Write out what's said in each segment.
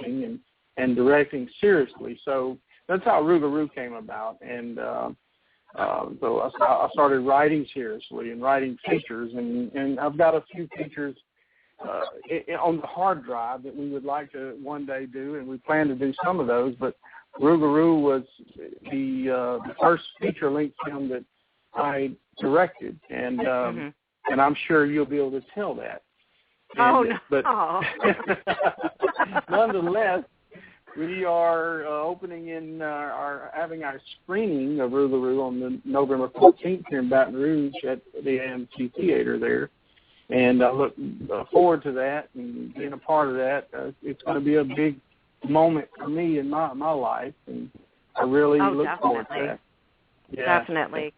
acting and directing seriously. So that's how Rugaru came about. And so I started writing seriously and writing features. And I've got a few features on the hard drive that we would like to one day do, and we plan to do some of those. But Rugaru was the first feature-length film that I directed, and I'm sure you'll be able to tell that. And, no! But nonetheless, we are opening having our screening of Rugaru on the November 14th here in Baton Rouge at the AMC Theater there. And I look forward to that and being a part of that. It's going to be a big moment for me in my life, and I really look forward to that. Yeah. Definitely.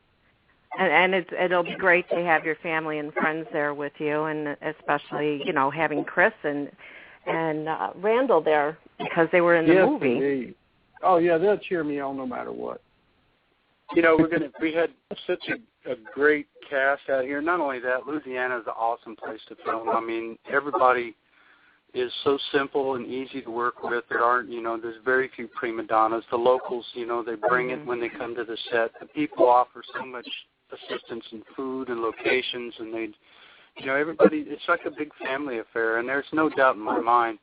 And it'll be great to have your family and friends there with you, and especially, having Chris and Randall there because they were in the movie. Indeed. Oh, yeah, they'll cheer me on no matter what. We had such a great cast out here. Not only that, Louisiana is an awesome place to film. I mean, everybody is so simple and easy to work with. There aren't, there's very few prima donnas. The locals, they bring it when they come to the set. The people offer so much assistance in food and locations, and everybody, it's like a big family affair, and there's no doubt in my mind.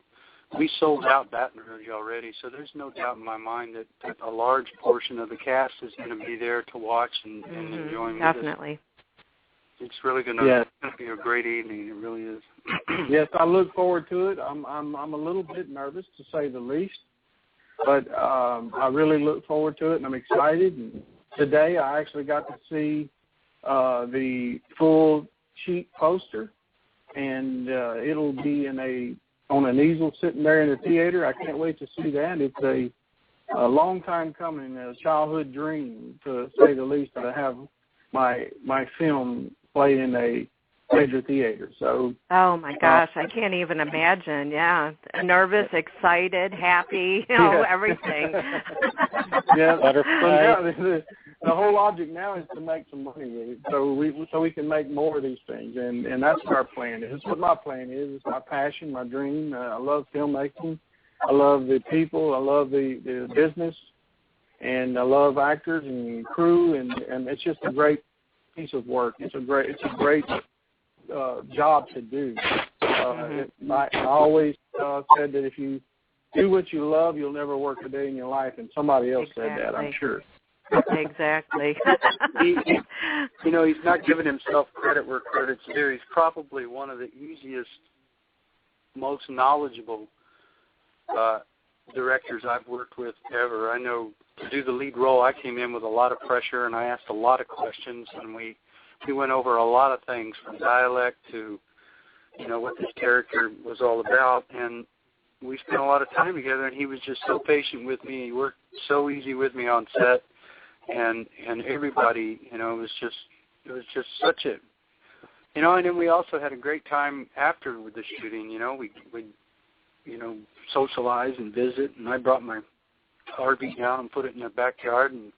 We sold out Baton Rouge already, so there's no doubt in my mind that a large portion of the cast is going to be there to watch and enjoy. Definitely. It's really going to be a great evening. It really is. Yes, I look forward to it. I'm a little bit nervous, to say the least, but I really look forward to it, and I'm excited. And today I actually got to see the full sheet poster, and it'll be on an easel sitting there in the theater. I can't wait to see that. It's a long time coming, a childhood dream, to say the least, that I have my film play in a major theater. So. Oh my gosh, I can't even imagine. Yeah, nervous, excited, happy, everything. Yeah, butterfly. The whole object now is to make some money with it, so we can make more of these things, and that's what our plan is. That's what my plan is. It's my passion, my dream. I love filmmaking. I love the people. I love the business, and I love actors and crew, and it's just a great piece of work. It's a great job to do. I always said that if you do what you love, you'll never work a day in your life, and somebody else said that, I'm sure. Exactly. He's not giving himself credit where credit's due. He's probably one of the easiest, most knowledgeable directors I've worked with ever. I know to do the lead role, I came in with a lot of pressure, and I asked a lot of questions, and we went over a lot of things, from dialect to, what this character was all about, and we spent a lot of time together, and he was just so patient with me. He worked so easy with me on set. And everybody, it was just such a, and then we also had a great time after with the shooting. We socialize and visit, and I brought my RV down and put it in the backyard, and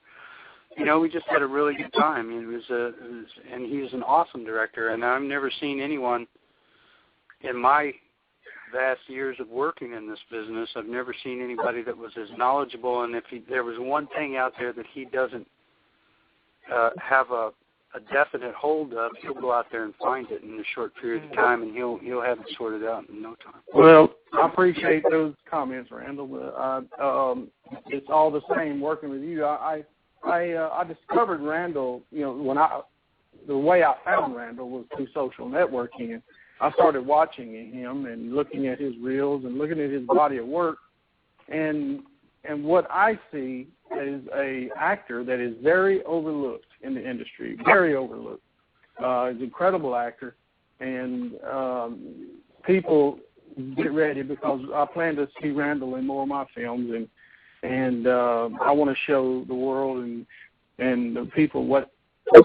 we just had a really good time. And he was an awesome director, and I've never seen anyone in my vast years of working in this business, I've never seen anybody that was as knowledgeable, and if there was one thing out there that he doesn't have a definite hold of, he'll go out there and find it in a short period of time, and he'll have it sorted out in no time. Well, I appreciate those comments, Randall. It's all the same working with you. I discovered Randall, the way I found Randall was through social networking. I started watching him and looking at his reels and looking at his body of work, and what I see is a actor that is very overlooked in the industry, very overlooked. He's an incredible actor, and people get ready, because I plan to see Randall in more of my films, and I want to show the world and the people what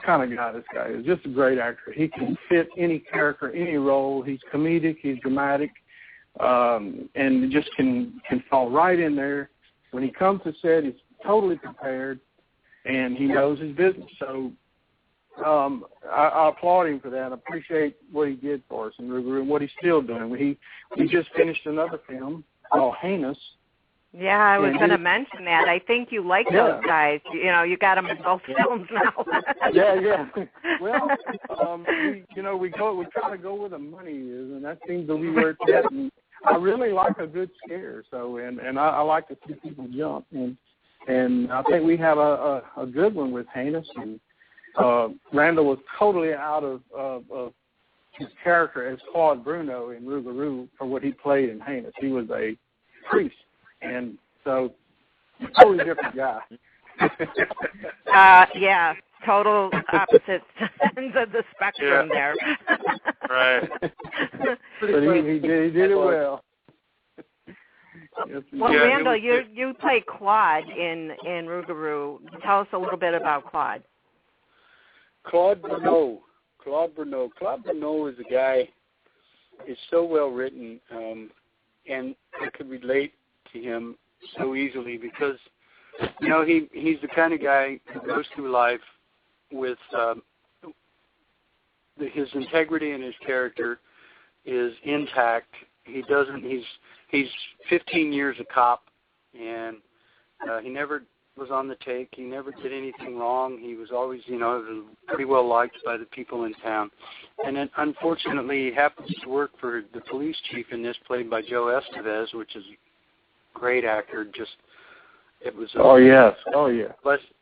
kind of guy this guy is. Just a great actor. He can fit any character, any role. He's comedic, he's dramatic, and just can fall right in there. When he comes to set, he's totally prepared, and he knows his business. So I applaud him for that. I appreciate what he did for us in Rugaru and what he's still doing. We just finished another film called Heinous. Yeah, I was going to mention that. I think you like those guys. You know, you got them in both films now. Yeah. Well, we try to go where the money is, and that seems to be where it's at. And I really like a good scare, so and I like to see people jump, and I think we have a good one with Heinous. And Randall was totally out of his character as Claude Bruneaux in Rugaru for what he played in Heinous. He was a priest. And so, totally different guy. Yeah, total opposite ends of the spectrum there. Right. But he did it well. Well, Randall, you play Claude in Rugaru. Tell us a little bit about Claude. Claude Bruneaux. Claude Bruneaux is a guy. Is so well written, and I could relate to him so easily because, he's the kind of guy who goes through life with his integrity and his character is intact. He's 15 years a cop, and he never was on the take. He never did anything wrong. He was always, pretty well liked by the people in town. And then, unfortunately, he happens to work for the police chief in this, played by Joe Estevez, which is great actor. It was a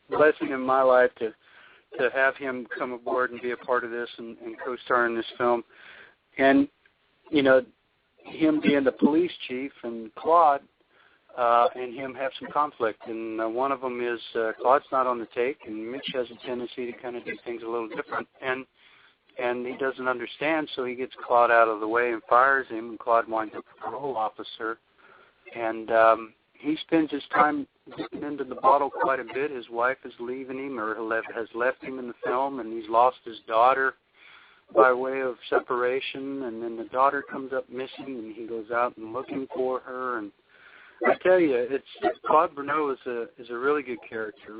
blessing in my life to have him come aboard and be a part of this and co-star in this film. And him being the police chief and Claude and him have some conflict. And one of them is Claude's not on the take, and Mitch has a tendency to kind of do things a little different. And he doesn't understand, so he gets Claude out of the way and fires him. And Claude winds up a parole officer. And he spends his time dipping into the bottle quite a bit. His wife is leaving him or has left him in the film, and he's lost his daughter by way of separation. And then the daughter comes up missing, and he goes out and looking for her. And I tell you, Claude Bruneaux is a really good character.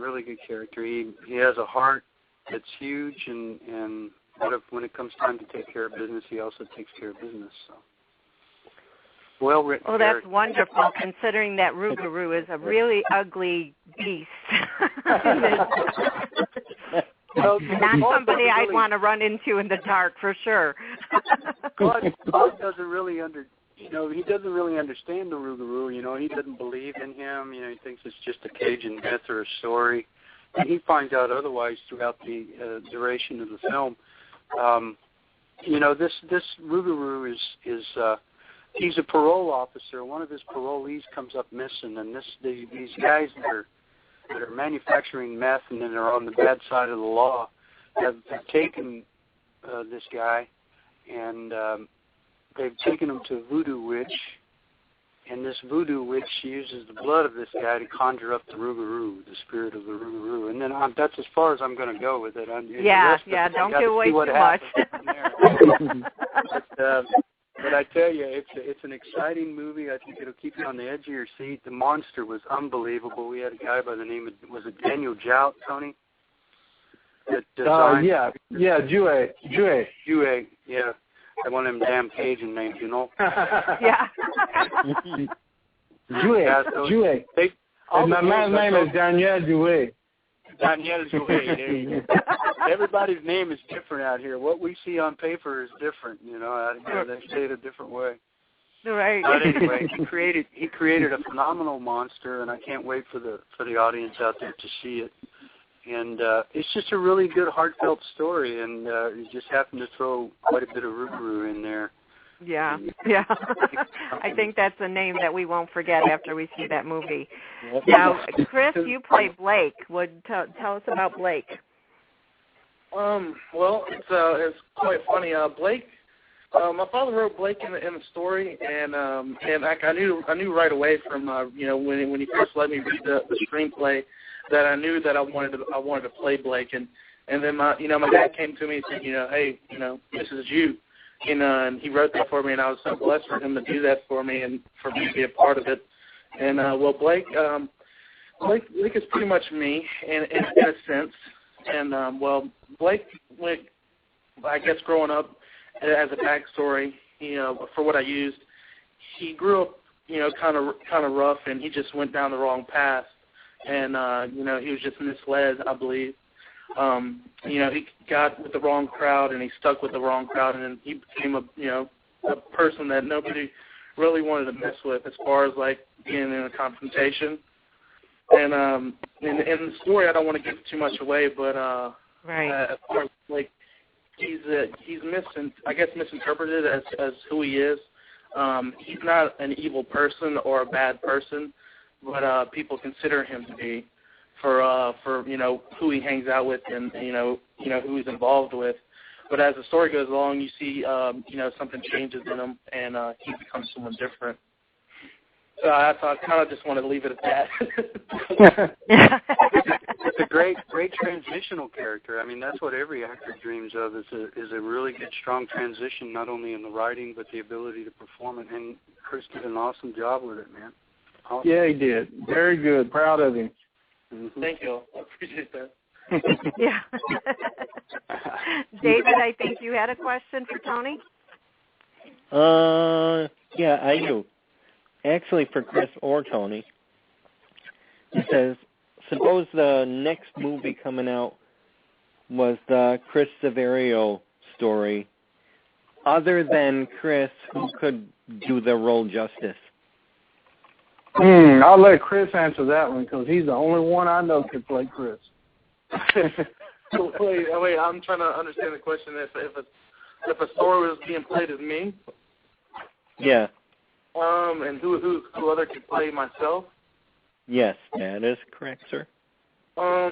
He has a heart that's huge, and when it comes time to take care of business, he also takes care of business. So. Well written. Oh, that's wonderful, considering that Rugaru is a really ugly beast. Not somebody I'd want to run into in the dark, for sure. Claude doesn't really he doesn't really understand the Rugaru. He doesn't believe in him. He thinks it's just a Cajun myth or a story. And he finds out otherwise throughout the duration of the film. This Rugaru is he's a parole officer. One of his parolees comes up missing, and these guys that are manufacturing meth and then are on the bad side of the law have taken this guy, and they've taken him to a voodoo witch, and this voodoo witch uses the blood of this guy to conjure up the Rugaru, the spirit of the Rugaru. And then that's as far as I'm going to go with it. Don't give away too much. But I tell you, it's an exciting movie. I think it'll keep you on the edge of your seat. The monster was unbelievable. We had a guy by the name of, was it Daniel Jout, Tony? Jue. Yeah. That one of them damn Cajun names, Yeah. Jue. My man's name is Daniel Jue. Daniel Jue. There you go. Everybody's name is different out here. What we see on paper is different, they say it a different way. Right. But anyway, he created a phenomenal monster, and I can't wait for the audience out there to see it. And it's just a really good, heartfelt story, and you just happen to throw quite a bit of Rugaru in there. Yeah. I think that's a name that we won't forget after we see that movie. Now, Chris, you play Blake. Tell us about Blake. Well, it's quite funny. Blake, my father wrote Blake in the story, and I knew right away from when he first let me read the screenplay that I knew that I wanted to play Blake, and then my dad came to me and said, hey, this is you, and he wrote that for me, and I was so blessed for him to do that for me and for me to be a part of it. And Blake is pretty much me in a sense. And, Blake, I guess growing up as a backstory, for what I used, he grew up kind of rough, and he just went down the wrong path, and he was just misled, I believe. He got with the wrong crowd, and he stuck with the wrong crowd, and then he became a person that nobody really wanted to mess with, as far as like being in a confrontation. And in the story, I don't want to give too much away, but as far as like he's misinterpreted as who he is. He's not an evil person or a bad person, but people consider him to be for who he hangs out with and who he's involved with. But as the story goes along, you see something changes in him, and he becomes someone different. So I kind of just want to leave it at that. It's a great transitional character. I mean, that's what every actor dreams of, is a really good, strong transition, not only in the writing, but the ability to perform it. And Chris did an awesome job with it, man. Awesome. Yeah, he did. Very good. Proud of him. Mm-hmm. Thank you. I appreciate that. Yeah. David, I think you had a question for Tony? Yeah, I do. Actually, for Chris or Tony. It says, suppose the next movie coming out was the Chris Severio story. Other than Chris, who could do the role justice? I'll let Chris answer that one, because he's the only one I know could play Chris. Wait, I'm trying to understand the question. If a story was being played as me? Yeah. And who other could play myself? Yes, that is correct, sir. As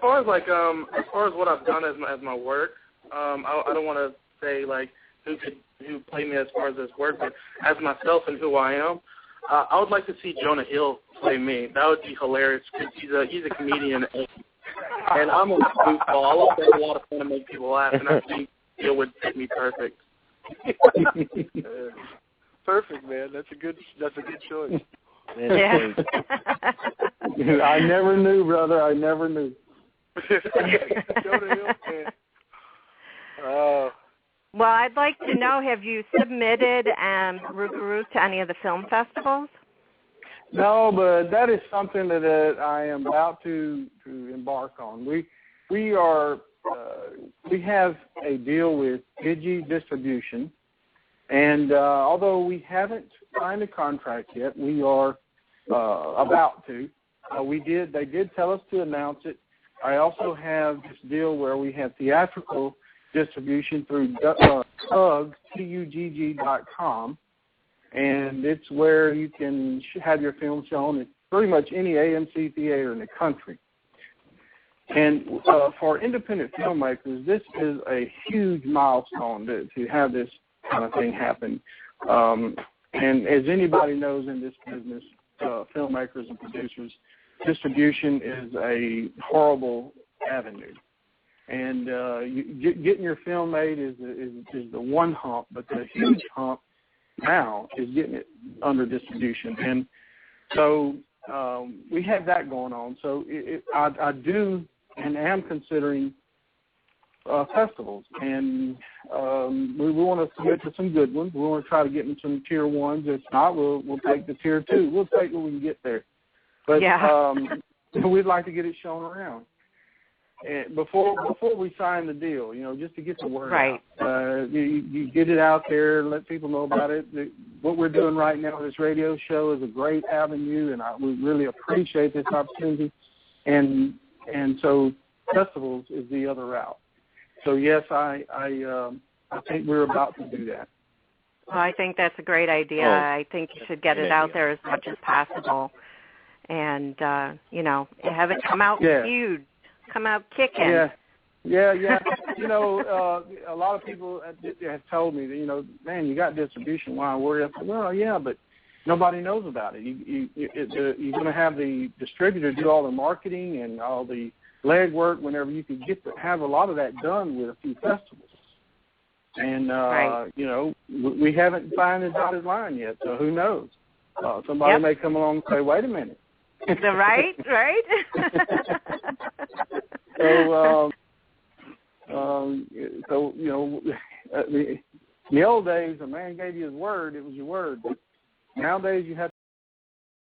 far as what I've done as my work, I don't want to say like who played me as far as this work, but as myself and who I am, I would like to see Jonah Hill play me. That would be hilarious, because he's a comedian, and I'm a goofball. I love to have a lot of fun and make people laugh, and I think it would fit me perfect. Perfect, man. That's a good choice. Yeah. I never knew, brother. I never knew. Jonah Hill, man. Well, I'd like to know, have you submitted Rugaru to any of the film festivals? No, but that is something that I am about to embark on. We have a deal with Digi Distribution, and although we haven't signed a contract yet, we are about to. They did tell us to announce it. I also have this deal where we have theatrical distribution through TUGG.com, and it's where you can have your film shown at pretty much any AMC theater in the country. And for independent filmmakers, this is a huge milestone to have this kind of thing happen. And as anybody knows in this business, filmmakers and producers, distribution is a horrible avenue. And getting your film made is the one hump, but the huge hump now is getting it under distribution. And so we have that going on. So I do and am considering festivals, and we want to submit to some good ones. We want to try to get in some tier ones. If not, we'll take the tier two. We'll take what we can get there. But we'd like to get it shown around. And before we sign the deal, just to get the word out. You get it out there, let people know about it. What we're doing right now, this radio show, is a great avenue, and we really appreciate this opportunity. And so festivals is the other route. So yes, I think we're about to do that. Well, I think that's a great idea. I think you should get it out there as much as possible, and have it come out huge. Come out kicking. Yeah. A lot of people have told me that, man, you got distribution. Why worry? I said, well, yeah, but nobody knows about it. You're going to have the distributor do all the marketing and all the legwork whenever you could have a lot of that done with a few festivals. And, we haven't signed the dotted line yet, so who knows? Somebody may come along and say, wait a minute. Right. In the old days, a man gave you his word, it was your word. But nowadays, you have